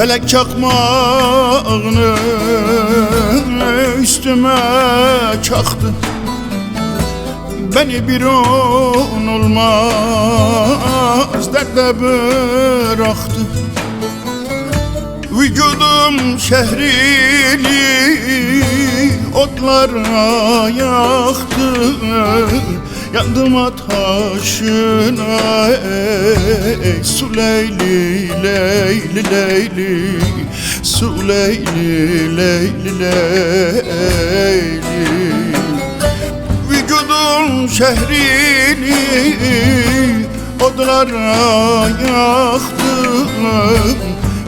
Felek çakmağını üstüme çaktı. Beni bir on olmaz derde bıraktı. Vücudum şehrini otlara yaktı. Yandım ateşine ey su Leyli, Leyli, Leyli, su Leyli, Leyli, Leyli. Vücudum şehrini odlara yaktı.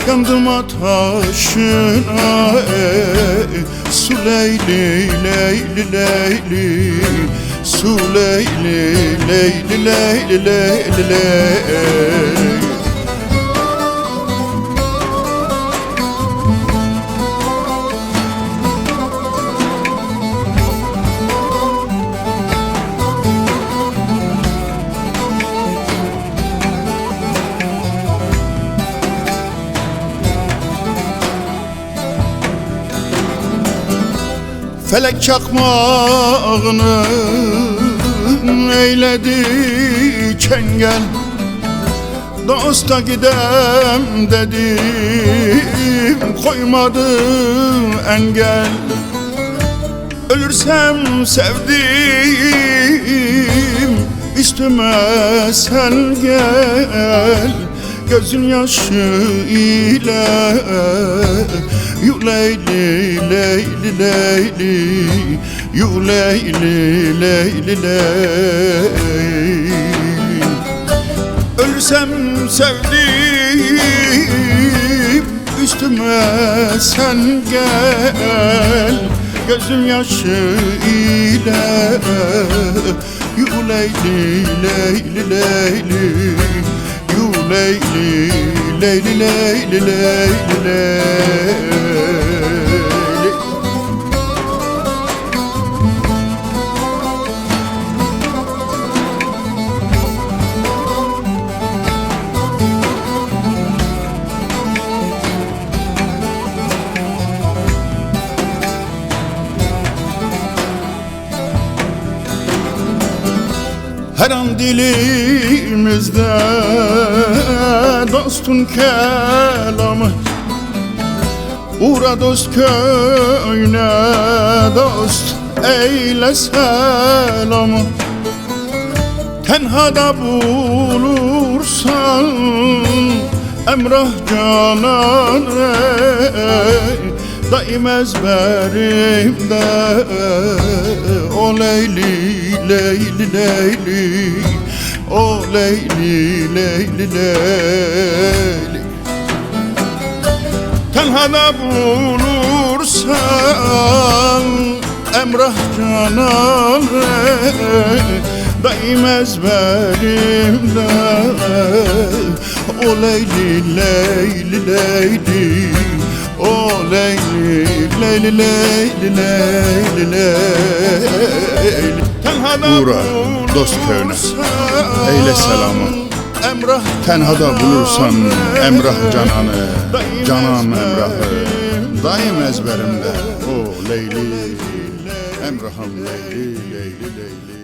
Yandım ateşine su Leyli, Leyli, Leyli, su Leyli, Leyli, Leyli, Leyli, Leyli. Felek çakmağını eyledi çengel. Dosta gidem dedim, koymadı engel. Ölürsem sevdiğim üstüme sen gel. Gözün yaşı ile yu Leyli, Leyli, Leyli, yu Leyli, Leyli, Leyli. Ölsem sevdiğim üstüme sen gel. Gözüm yaşı ile yu Leyli, Leyli, Leyli, yu Leyli, Leyli, Leyli, Leyli, Leyli. Her an dilimizde dostun kelamı. Uğra dost köyüne, dost eyle selamı. Tenhada bulursan emrah canan ey. Daim ezberimde o Leyli, Leyli, Leyli, o Leyli, Leyli, Leyli. Tenhada bulursan emrah canan daim ezberimde o Leyli, Leyli, Leyli, o Leyli, Leyli, Leyli, Leyli, Leyli. Uğra dost köyüne, eyle selamı. Tenhada bulursan emrah cananı, canan emrahı. Daim ezberimde o Leyli, emrahım Leyli, Leyli, Leyli.